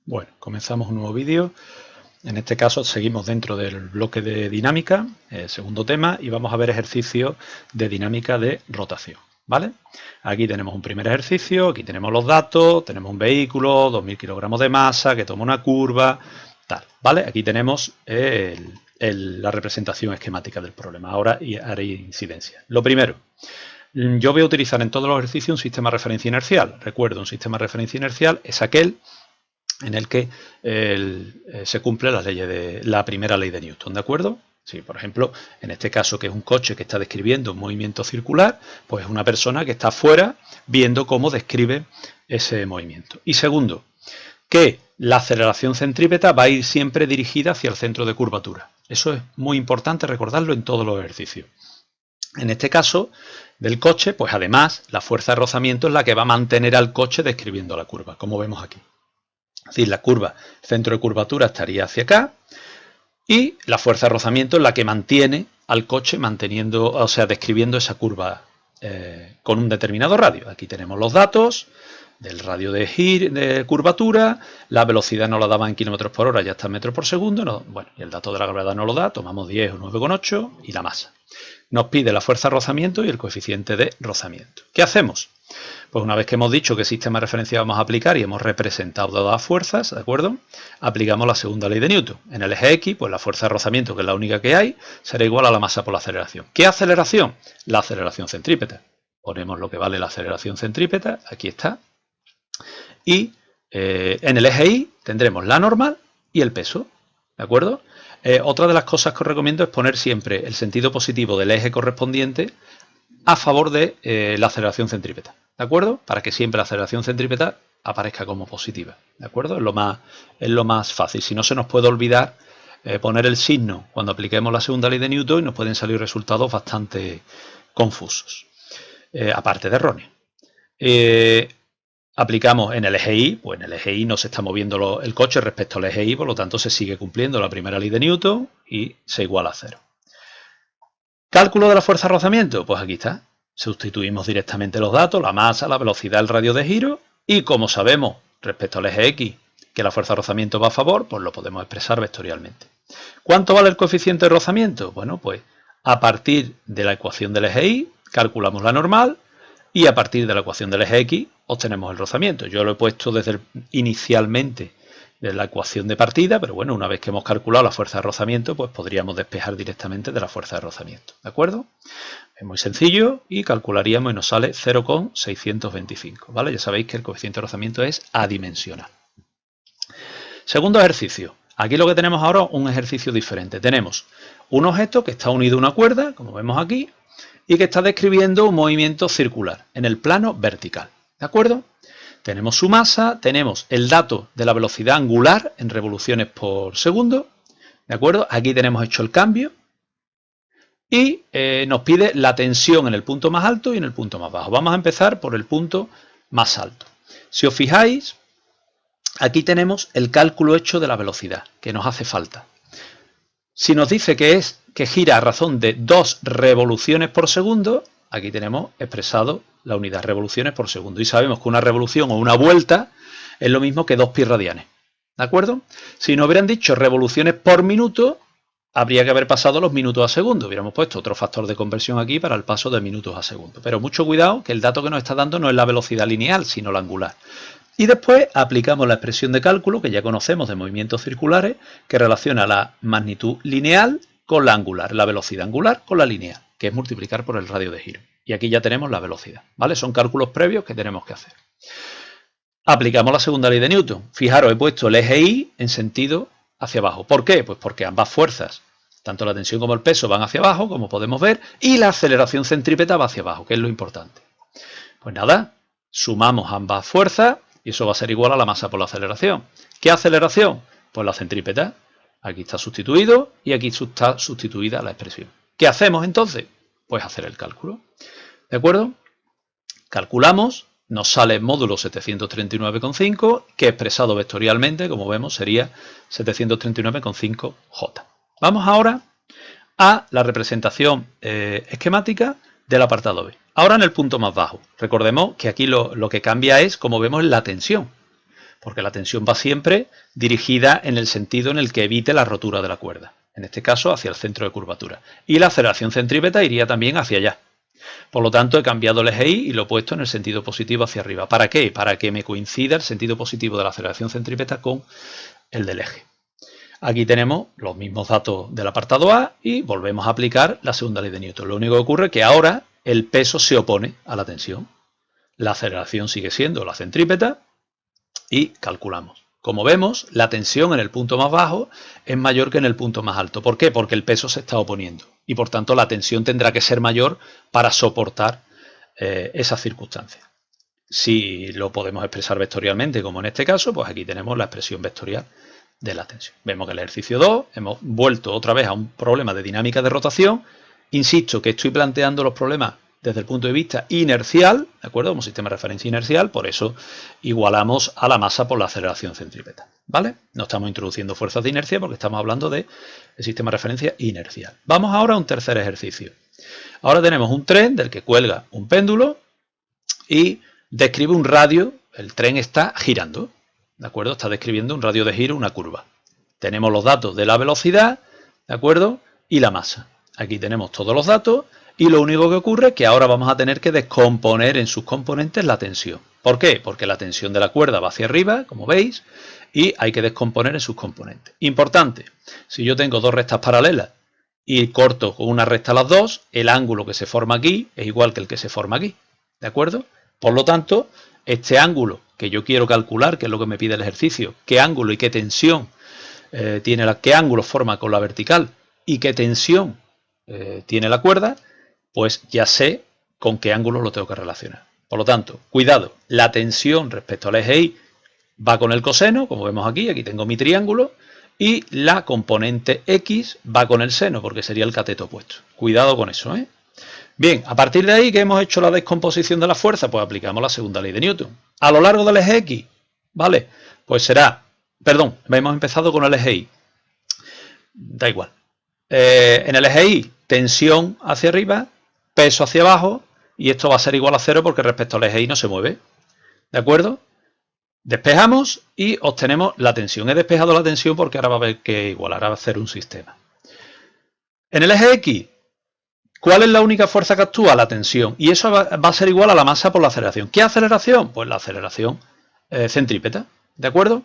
Bueno, comenzamos un nuevo vídeo. En este caso seguimos dentro del bloque de dinámica, segundo tema, y vamos a ver ejercicios de dinámica de rotación, ¿vale? Aquí tenemos un primer ejercicio, aquí tenemos los datos, tenemos un vehículo, 2000 kilogramos de masa, que toma una curva, tal, ¿vale? Aquí tenemos la representación esquemática del problema. Ahora haré incidencia. Lo primero, yo voy a utilizar en todos los ejercicios un sistema de referencia inercial. Recuerdo, un sistema de referencia inercial es aquel en el que se cumple la primera ley de Newton, ¿de acuerdo? Sí, por ejemplo, en este caso, que es un coche que está describiendo un movimiento circular, pues es una persona que está afuera viendo cómo describe ese movimiento. Y segundo, que la aceleración centrípeta va a ir siempre dirigida hacia el centro de curvatura. Eso es muy importante recordarlo en todos los ejercicios. En este caso del coche, pues además la fuerza de rozamiento es la que va a mantener al coche describiendo la curva, como vemos aquí. Es decir, la curva, el centro de curvatura estaría hacia acá y la fuerza de rozamiento es la que mantiene al coche manteniendo, o sea, describiendo esa curva con un determinado radio. Aquí tenemos los datos del radio de curvatura, la velocidad no la daba en kilómetros por hora, ya está en metros por segundo, no, bueno, y el dato de la gravedad no lo da, tomamos 10 o 9,8 y la masa. Nos pide la fuerza de rozamiento y el coeficiente de rozamiento. ¿Qué hacemos? Pues una vez que hemos dicho qué sistema de referencia vamos a aplicar y hemos representado todas las fuerzas, ¿de acuerdo? Aplicamos la segunda ley de Newton. En el eje X, pues la fuerza de rozamiento, que es la única que hay, será igual a la masa por la aceleración. ¿Qué aceleración? La aceleración centrípeta. Ponemos lo que vale la aceleración centrípeta, aquí está. Y en el eje Y tendremos la normal y el peso, ¿de acuerdo? Otra de las cosas que os recomiendo es poner siempre el sentido positivo del eje correspondiente a favor de la aceleración centrípeta, ¿de acuerdo? Para que siempre la aceleración centrípeta aparezca como positiva, ¿de acuerdo? Es lo más fácil. Si no, se nos puede olvidar poner el signo cuando apliquemos la segunda ley de Newton y nos pueden salir resultados bastante confusos, aparte de erróneos. Aplicamos en el eje Y, pues en el eje Y no se está moviendo el coche respecto al eje Y, por lo tanto se sigue cumpliendo la primera ley de Newton y se iguala a 0. ¿Cálculo de la fuerza de rozamiento? Pues aquí está. Sustituimos directamente los datos, la masa, la velocidad, el radio de giro, y como sabemos respecto al eje X que la fuerza de rozamiento va a favor, pues lo podemos expresar vectorialmente. ¿Cuánto vale el coeficiente de rozamiento? Bueno, pues a partir de la ecuación del eje Y calculamos la normal y a partir de la ecuación del eje X obtenemos el rozamiento. Yo lo he puesto inicialmente de la ecuación de partida, pero bueno, una vez que hemos calculado la fuerza de rozamiento, pues podríamos despejar directamente de la fuerza de rozamiento, ¿de acuerdo? Es muy sencillo y calcularíamos y nos sale 0,625, ¿vale? Ya sabéis que el coeficiente de rozamiento es adimensional. Segundo ejercicio. Aquí lo que tenemos ahora es un ejercicio diferente. Tenemos un objeto que está unido a una cuerda, como vemos aquí, y que está describiendo un movimiento circular en el plano vertical, ¿de acuerdo? Tenemos su masa, tenemos el dato de la velocidad angular en revoluciones por segundo, ¿de acuerdo? Aquí tenemos hecho el cambio y nos pide la tensión en el punto más alto y en el punto más bajo. Vamos a empezar por el punto más alto. Si os fijáis, aquí tenemos el cálculo hecho de la velocidad que nos hace falta. Si nos dice que gira a razón de 2 revoluciones por segundo, aquí tenemos expresado la unidad revoluciones por segundo. Y sabemos que una revolución o una vuelta es lo mismo que 2 pi radianes. ¿De acuerdo? Si nos hubieran dicho revoluciones por minuto, habría que haber pasado los minutos a segundo. Hubiéramos puesto otro factor de conversión aquí para el paso de minutos a segundo. Pero mucho cuidado, que el dato que nos está dando no es la velocidad lineal, sino la angular. Y después aplicamos la expresión de cálculo que ya conocemos de movimientos circulares, que relaciona la magnitud lineal con la angular, la velocidad angular con la lineal, que es multiplicar por el radio de giro. Y aquí ya tenemos la velocidad, ¿vale? Son cálculos previos que tenemos que hacer. Aplicamos la segunda ley de Newton. Fijaros, he puesto el eje Y en sentido hacia abajo. ¿Por qué? Pues porque ambas fuerzas, tanto la tensión como el peso, van hacia abajo, como podemos ver, y la aceleración centrípeta va hacia abajo, que es lo importante. Pues nada, sumamos ambas fuerzas y eso va a ser igual a la masa por la aceleración. ¿Qué aceleración? Pues la centrípeta. Aquí está sustituido y aquí está sustituida la expresión. ¿Qué hacemos entonces? Pues hacer el cálculo. ¿De acuerdo? Calculamos, nos sale módulo 739,5, que expresado vectorialmente, como vemos, sería 739,5 J. Vamos ahora a la representación esquemática del apartado B. Ahora en el punto más bajo. Recordemos que aquí lo que cambia es, como vemos, la tensión. porque la tensión va siempre dirigida en el sentido en el que evite la rotura de la cuerda, en este caso hacia el centro de curvatura. Y la aceleración centrípeta iría también hacia allá. Por lo tanto, he cambiado el eje Y y lo he puesto en el sentido positivo hacia arriba. ¿Para qué? Para que me coincida el sentido positivo de la aceleración centrípeta con el del eje. Aquí tenemos los mismos datos del apartado A y volvemos a aplicar la segunda ley de Newton. Lo único que ocurre es que ahora el peso se opone a la tensión. La aceleración sigue siendo la centrípeta y calculamos. Como vemos, la tensión en el punto más bajo es mayor que en el punto más alto. ¿Por qué? Porque el peso se está oponiendo y por tanto la tensión tendrá que ser mayor para soportar esa circunstancia. Si lo podemos expresar vectorialmente, como en este caso, pues aquí tenemos la expresión vectorial de la tensión. Vemos que el ejercicio 2 hemos vuelto otra vez a un problema de dinámica de rotación. Insisto que estoy planteando los problemas desde el punto de vista inercial, ¿de acuerdo? Como sistema de referencia inercial, por eso igualamos a la masa por la aceleración centrípeta, ¿vale? No estamos introduciendo fuerzas de inercia porque estamos hablando del sistema de referencia inercial. Vamos ahora a un tercer ejercicio. Ahora tenemos un tren del que cuelga un péndulo y describe un radio, el tren está girando, ¿de acuerdo? Está describiendo un radio de giro, una curva. Tenemos los datos de la velocidad, ¿de acuerdo? Y la masa. Aquí tenemos todos los datos y lo único que ocurre es que ahora vamos a tener que descomponer en sus componentes la tensión. ¿Por qué? Porque la tensión de la cuerda va hacia arriba, como veis, y hay que descomponer en sus componentes. Importante, si yo tengo dos rectas paralelas y corto con una recta las dos, el ángulo que se forma aquí es igual que el que se forma aquí, ¿de acuerdo? Por lo tanto, este ángulo que yo quiero calcular, que es lo que me pide el ejercicio, qué ángulo y qué tensión qué ángulo forma con la vertical y qué tensión tiene la cuerda, pues ya sé con qué ángulo lo tengo que relacionar. Por lo tanto, cuidado, la tensión respecto al eje Y va con el coseno, como vemos aquí, aquí tengo mi triángulo, y la componente X va con el seno, porque sería el cateto opuesto. Cuidado con eso, ¿eh? Bien, a partir de ahí que hemos hecho la descomposición de la fuerza, pues aplicamos la segunda ley de Newton. A lo largo del eje X, ¿vale? Pues será, perdón, hemos empezado con el eje Y. Da igual. En el eje Y, tensión hacia arriba, peso hacia abajo, y esto va a ser igual a 0 porque respecto al eje Y no se mueve. ¿De acuerdo? Despejamos y obtenemos la tensión. He despejado la tensión porque ahora va a haber que igualar, a hacer un sistema. En el eje X, ¿cuál es la única fuerza que actúa? La tensión. Y eso va a ser igual a la masa por la aceleración. ¿Qué aceleración? Pues la aceleración centrípeta. ¿De acuerdo?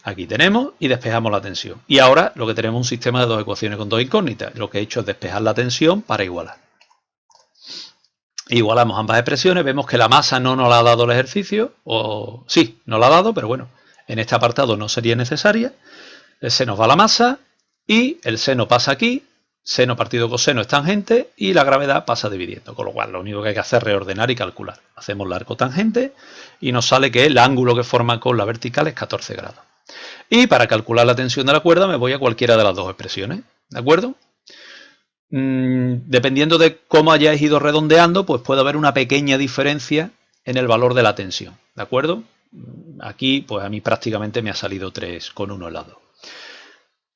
Aquí tenemos y despejamos la tensión. Y ahora lo que tenemos es un sistema de dos ecuaciones con dos incógnitas. Lo que he hecho es despejar la tensión para igualar. Igualamos ambas expresiones, vemos que la masa no nos la ha dado el ejercicio, o sí, nos la ha dado, pero bueno, en este apartado no sería necesaria. Se nos va la masa y el seno pasa aquí, seno partido coseno es tangente y la gravedad pasa dividiendo, con lo cual lo único que hay que hacer es reordenar y calcular. Hacemos la arcotangente y nos sale que el ángulo que forma con la vertical es 14 grados. Y para calcular la tensión de la cuerda me voy a cualquiera de las dos expresiones, ¿de acuerdo? Dependiendo de cómo hayáis ido redondeando, pues puede haber una pequeña diferencia en el valor de la tensión, ¿de acuerdo? Aquí, pues a mí prácticamente me ha salido 3,1 al lado.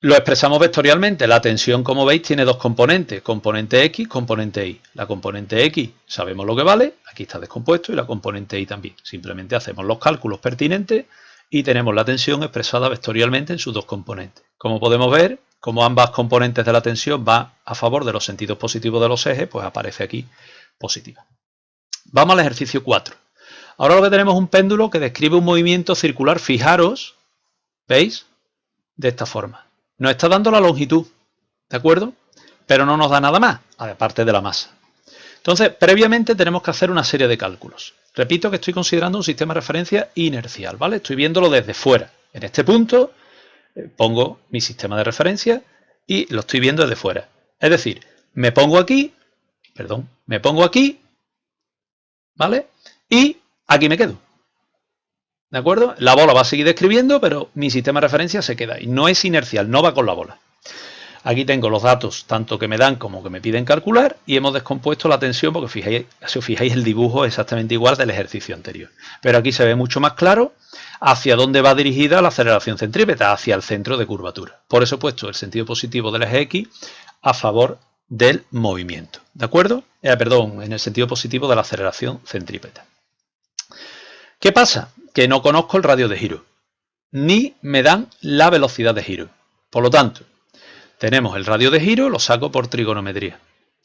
Lo expresamos vectorialmente. La tensión, como veis, tiene dos componentes, componente X, componente Y. La componente X sabemos lo que vale, aquí está descompuesto, y la componente Y también. Simplemente hacemos los cálculos pertinentes y tenemos la tensión expresada vectorialmente en sus dos componentes. Como podemos ver, como ambas componentes de la tensión van a favor de los sentidos positivos de los ejes, pues aparece aquí positiva. Vamos al ejercicio 4. Ahora lo que tenemos es un péndulo que describe un movimiento circular, fijaros, ¿veis? De esta forma. Nos está dando la longitud, ¿de acuerdo? Pero no nos da nada más, aparte de la masa. Entonces, previamente tenemos que hacer una serie de cálculos. Repito que estoy considerando un sistema de referencia inercial, ¿vale? Estoy viéndolo desde fuera. En este punto pongo mi sistema de referencia y lo estoy viendo desde fuera. Es decir, me pongo aquí, ¿vale? Y aquí me quedo. ¿De acuerdo? La bola va a seguir describiendo, pero mi sistema de referencia se queda ahí. No es inercial, no va con la bola. Aquí tengo los datos, tanto que me dan como que me piden calcular, y hemos descompuesto la tensión, porque si os fijáis el dibujo es exactamente igual del ejercicio anterior. Pero aquí se ve mucho más claro hacia dónde va dirigida la aceleración centrípeta, hacia el centro de curvatura. Por eso he puesto el sentido positivo del eje X a favor del movimiento. ¿De acuerdo? En el sentido positivo de la aceleración centrípeta. ¿Qué pasa? Que no conozco el radio de giro. ni me dan la velocidad de giro. Por lo tanto, tenemos el radio de giro, lo saco por trigonometría,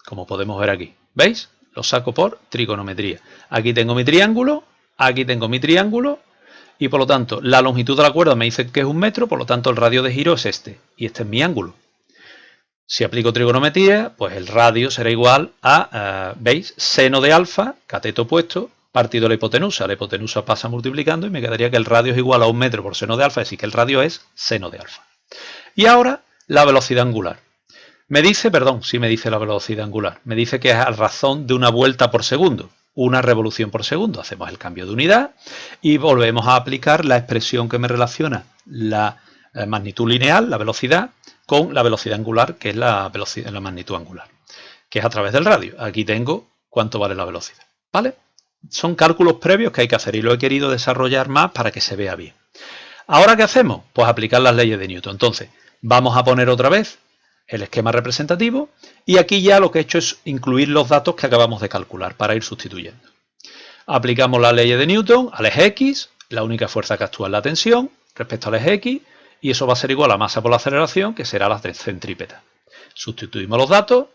como podemos ver aquí. ¿Veis? Lo saco por trigonometría. Aquí tengo mi triángulo, aquí tengo mi triángulo, y por lo tanto la longitud de la cuerda me dice que es 1 metro, por lo tanto el radio de giro es este, y este es mi ángulo. Si aplico trigonometría, pues el radio será igual a, ¿veis? Seno de alfa, cateto opuesto, partido la hipotenusa. La hipotenusa pasa multiplicando y me quedaría que el radio es igual a 1 metro por seno de alfa, es decir, que el radio es seno de alfa. Y ahora la velocidad angular. Me dice, perdón, sí me dice la velocidad angular, me dice que es a razón de una vuelta por segundo, una revolución por segundo. Hacemos el cambio de unidad y volvemos a aplicar la expresión que me relaciona la magnitud lineal, la velocidad, con la velocidad angular, que es la magnitud angular, que es a través del radio. Aquí tengo cuánto vale la velocidad, ¿vale? Son cálculos previos que hay que hacer y lo he querido desarrollar más para que se vea bien. ¿Ahora qué hacemos? Pues aplicar las leyes de Newton. Entonces, vamos a poner otra vez el esquema representativo y aquí ya lo que he hecho es incluir los datos que acabamos de calcular para ir sustituyendo. Aplicamos las leyes de Newton al eje X, la única fuerza que actúa es la tensión respecto al eje X, y eso va a ser igual a masa por la aceleración, que será la centrípeta. Sustituimos los datos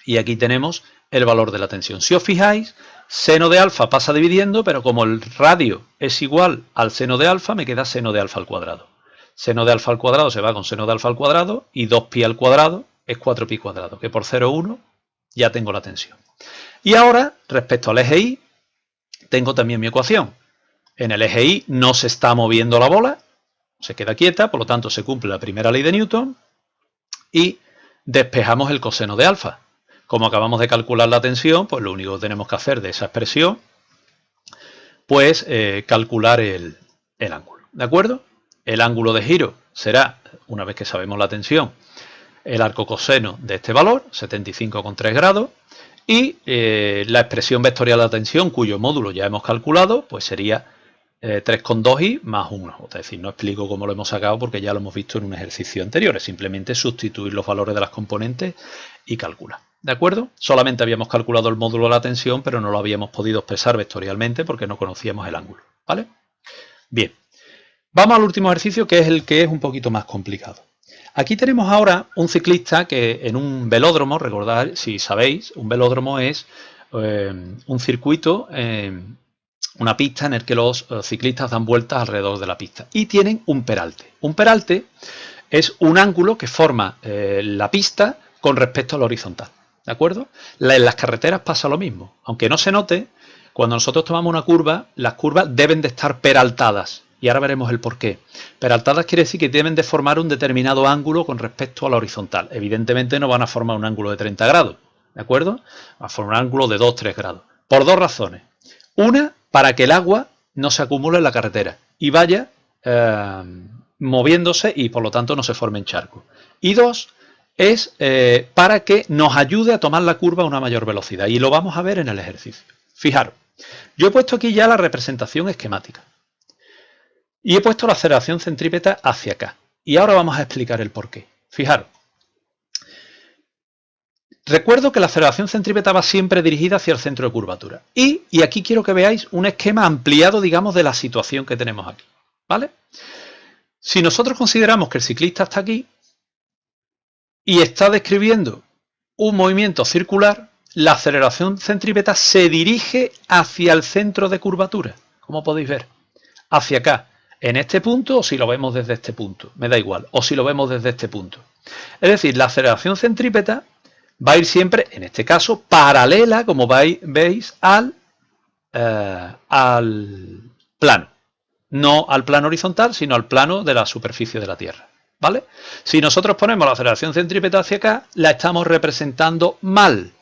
y aquí tenemos el valor de la tensión. Si os fijáis, seno de alfa pasa dividiendo, pero como el radio es igual al seno de alfa, me queda seno de alfa al cuadrado. Seno de alfa al cuadrado se va con seno de alfa al cuadrado y 2pi al cuadrado es 4pi cuadrado, que por 0,1 ya tengo la tensión. Y ahora, respecto al eje Y, tengo también mi ecuación. En el eje Y no se está moviendo la bola, se queda quieta, por lo tanto se cumple la primera ley de Newton y despejamos el coseno de alfa. Como acabamos de calcular la tensión, pues lo único que tenemos que hacer de esa expresión, pues calcular el ángulo. ¿De acuerdo? El ángulo de giro será, una vez que sabemos la tensión, el arco coseno de este valor, 75,3 grados, y la expresión vectorial de la tensión, cuyo módulo ya hemos calculado, pues sería 3,2i más 1. Es decir, no explico cómo lo hemos sacado porque ya lo hemos visto en un ejercicio anterior. Es simplemente sustituir los valores de las componentes y calcular. ¿De acuerdo? Solamente habíamos calculado el módulo de la tensión, pero no lo habíamos podido expresar vectorialmente porque no conocíamos el ángulo. ¿Vale? Bien. Vamos al último ejercicio, que es el que es un poquito más complicado. Aquí tenemos ahora un ciclista que en un velódromo, recordad, si sabéis, un velódromo es un circuito, una pista en el que los ciclistas dan vueltas alrededor de la pista y tienen un peralte. Un peralte es un ángulo que forma la pista con respecto al horizontal. ¿De acuerdo? En las carreteras pasa lo mismo. Aunque no se note, cuando nosotros tomamos una curva, las curvas deben de estar peraltadas. Y ahora veremos el porqué. Peraltadas quiere decir que deben de formar un determinado ángulo con respecto a la horizontal. Evidentemente no van a formar un ángulo de 30 grados. ¿De acuerdo? Van a formar un ángulo de 2-3 grados. Por dos razones. Una, para que el agua no se acumule en la carretera y vaya moviéndose y por lo tanto no se formen charcos. Y dos, es para que nos ayude a tomar la curva a una mayor velocidad. Y lo vamos a ver en el ejercicio. Fijaros, yo he puesto aquí ya la representación esquemática. Y he puesto la aceleración centrípeta hacia acá. Y ahora vamos a explicar el porqué. Fijaros. Recuerdo que la aceleración centrípeta va siempre dirigida hacia el centro de curvatura. Y aquí quiero que veáis un esquema ampliado, digamos, de la situación que tenemos aquí. ¿Vale? Si nosotros consideramos que el ciclista está aquí y está describiendo un movimiento circular, la aceleración centrípeta se dirige hacia el centro de curvatura. Como podéis ver. Hacia acá. En este punto o si lo vemos desde este punto. Me da igual. O si lo vemos desde este punto. Es decir, la aceleración centrípeta va a ir siempre, en este caso, paralela, como veis, al plano. No al plano horizontal, sino al plano de la superficie de la Tierra. ¿Vale? Si nosotros ponemos la aceleración centrípeta hacia acá, la estamos representando mal,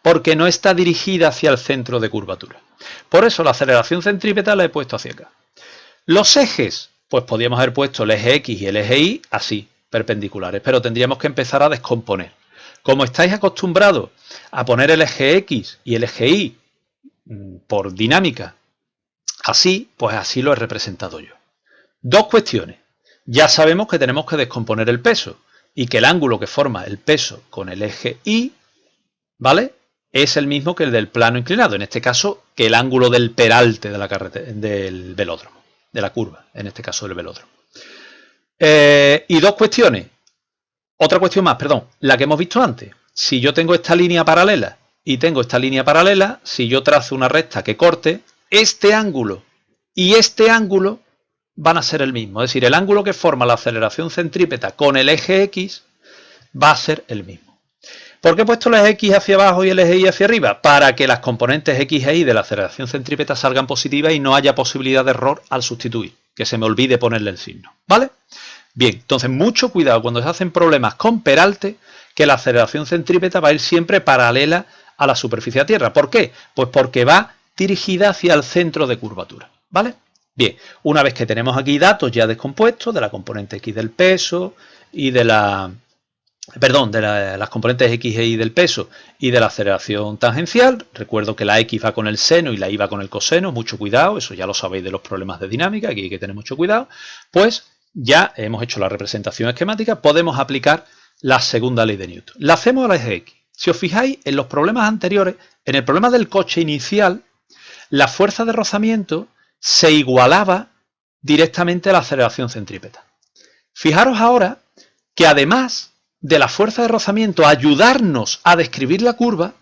porque no está dirigida hacia el centro de curvatura. Por eso la aceleración centrípeta la he puesto hacia acá. Los ejes, pues podríamos haber puesto el eje X y el eje Y así, perpendiculares, pero tendríamos que empezar a descomponer. Como estáis acostumbrados a poner el eje X y el eje Y por dinámica así, pues así lo he representado yo. Dos cuestiones. Ya sabemos que tenemos que descomponer el peso y que el ángulo que forma el peso con el eje Y, ¿vale?, es el mismo que el del plano inclinado. En este caso, que el ángulo del peralte de la carretera, del velódromo. de la curva, en este caso del velódromo. Y dos cuestiones. Otra cuestión más, perdón, la que hemos visto antes. Si yo tengo esta línea paralela y tengo esta línea paralela, si yo trazo una recta que corte, este ángulo y este ángulo van a ser el mismo. Es decir, el ángulo que forma la aceleración centrípeta con el eje X va a ser el mismo. ¿Por qué he puesto el eje X hacia abajo y el eje Y hacia arriba? Para que las componentes X e Y de la aceleración centrípeta salgan positivas y no haya posibilidad de error al sustituir, que se me olvide ponerle el signo, ¿vale? Bien, entonces mucho cuidado cuando se hacen problemas con peralte, que la aceleración centrípeta va a ir siempre paralela a la superficie de tierra. ¿Por qué? Pues porque va dirigida hacia el centro de curvatura, ¿vale? Bien, una vez que tenemos aquí datos ya descompuestos de la componente X del peso y de la... Perdón, de las componentes X e Y del peso y de la aceleración tangencial. Recuerdo que la X va con el seno y la Y va con el coseno, mucho cuidado, eso ya lo sabéis de los problemas de dinámica, aquí hay que tener mucho cuidado. Pues ya hemos hecho la representación esquemática, podemos aplicar la segunda ley de Newton. La hacemos a la eje X. Si os fijáis, en los problemas anteriores, en el problema del coche inicial, la fuerza de rozamiento se igualaba directamente a la aceleración centrípeta. Fijaros ahora que además de la fuerza de rozamiento ayudarnos a describir la curva,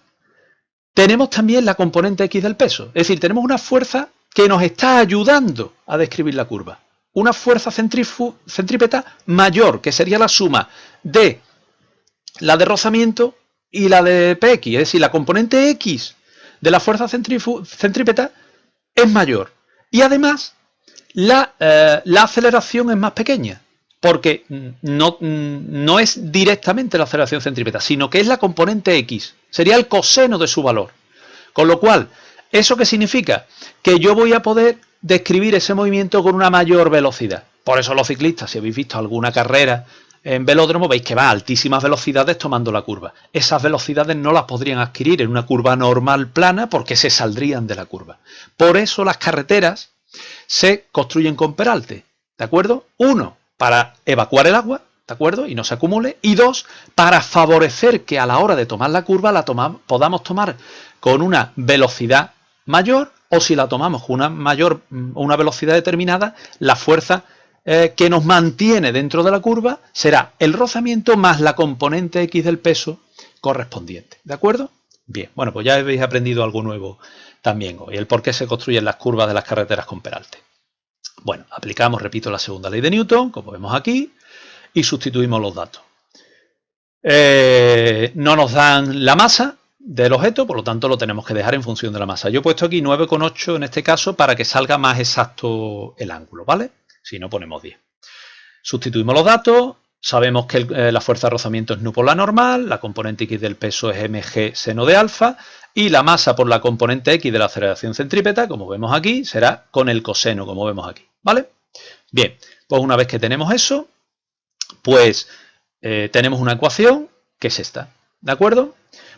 tenemos también la componente X del peso. Es decir, tenemos una fuerza que nos está ayudando a describir la curva. Una fuerza centrípeta mayor, que sería la suma de la de rozamiento y la de Px. Es decir, la componente X de la fuerza centrípeta es mayor. Y además, la aceleración es más pequeña. Porque no es directamente la aceleración centrípeta, sino que es la componente X. Sería el coseno de su valor. Con lo cual, ¿eso qué significa? Que yo voy a poder describir ese movimiento con una mayor velocidad. Por eso los ciclistas, si habéis visto alguna carrera en velódromo, veis que va a altísimas velocidades tomando la curva. Esas velocidades no las podrían adquirir en una curva normal plana porque se saldrían de la curva. Por eso las carreteras se construyen con peralte. ¿De acuerdo? Uno, para evacuar el agua, ¿de acuerdo? Y no se acumule. Y dos, para favorecer que a la hora de tomar la curva podamos tomar con una velocidad mayor, o si la tomamos con una velocidad determinada, la fuerza que nos mantiene dentro de la curva será el rozamiento más la componente X del peso correspondiente. ¿De acuerdo? Bien, bueno, pues ya habéis aprendido algo nuevo también hoy, el por qué se construyen las curvas de las carreteras con peralte. Bueno, aplicamos, repito, la segunda ley de Newton, como vemos aquí, y sustituimos los datos. No nos dan la masa del objeto, por lo tanto lo tenemos que dejar en función de la masa. Yo he puesto aquí 9,8 en este caso para que salga más exacto el ángulo, ¿vale? Si no, ponemos 10. Sustituimos los datos, sabemos que la fuerza de rozamiento es nu por la normal, la componente X del peso es mg seno de alfa, y la masa por la componente X de la aceleración centrípeta, como vemos aquí, será con el coseno, como vemos aquí, ¿vale? Bien, pues una vez que tenemos eso, pues tenemos una ecuación que es esta, ¿de acuerdo?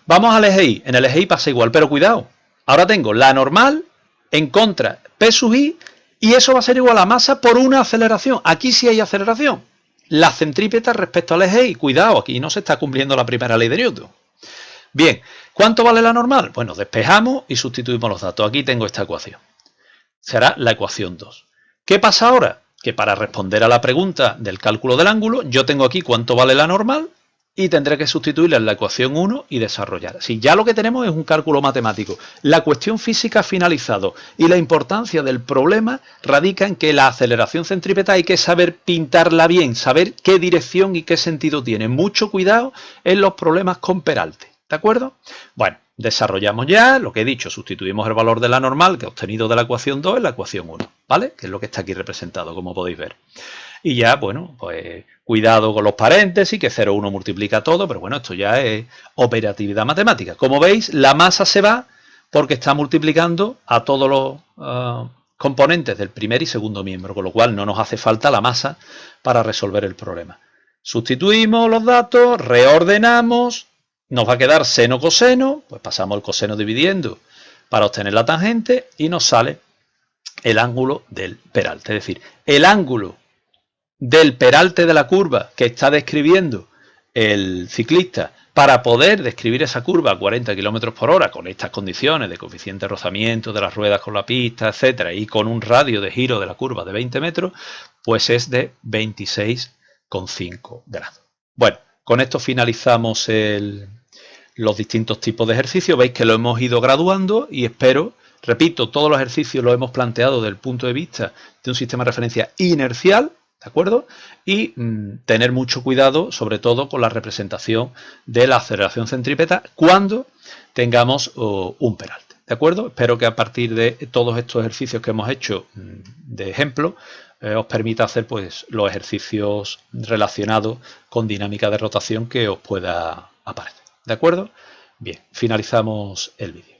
Vamos al eje Y, en el eje Y pasa igual, pero cuidado, ahora tengo la normal en contra P sub I, y eso va a ser igual a masa por una aceleración. Aquí sí hay aceleración. La centrípeta respecto al eje Y, cuidado, aquí no se está cumpliendo la primera ley de Newton. Bien, ¿cuánto vale la normal? Bueno, despejamos y sustituimos los datos. Aquí tengo esta ecuación. Será la ecuación 2. ¿Qué pasa ahora? Que para responder a la pregunta del cálculo del ángulo, yo tengo aquí cuánto vale la normal y tendré que sustituirla en la ecuación 1 y desarrollar. Si ya lo que tenemos es un cálculo matemático, la cuestión física ha finalizado y la importancia del problema radica en que la aceleración centrípeta hay que saber pintarla bien, saber qué dirección y qué sentido tiene. Mucho cuidado en los problemas con peralte. ¿De acuerdo? Bueno, desarrollamos ya lo que he dicho, sustituimos el valor de la normal que he obtenido de la ecuación 2 en la ecuación 1, ¿vale? Que es lo que está aquí representado, como podéis ver. Y ya, bueno, pues cuidado con los paréntesis, que 0,1 multiplica todo, pero bueno, esto ya es operatividad matemática. Como veis, la masa se va porque está multiplicando a todos los componentes del primer y segundo miembro, con lo cual no nos hace falta la masa para resolver el problema. Sustituimos los datos, reordenamos, nos va a quedar seno coseno, pues pasamos el coseno dividiendo para obtener la tangente y nos sale el ángulo del peralte. Es decir, el ángulo del peralte de la curva que está describiendo el ciclista, para poder describir esa curva a 40 km por hora con estas condiciones de coeficiente de rozamiento de las ruedas con la pista, etcétera, y con un radio de giro de la curva de 20 metros, pues es de 26,5 grados. Bueno, con esto finalizamos los distintos tipos de ejercicios. Veis que lo hemos ido graduando y espero, repito, todos los ejercicios los hemos planteado desde el punto de vista de un sistema de referencia inercial, ¿de acuerdo? Y tener mucho cuidado, sobre todo con la representación de la aceleración centrípeta cuando tengamos un peralte, ¿de acuerdo? Espero que a partir de todos estos ejercicios que hemos hecho de ejemplo, os permita hacer pues los ejercicios relacionados con dinámica de rotación que os pueda aparecer, ¿de acuerdo? Bien, finalizamos el vídeo.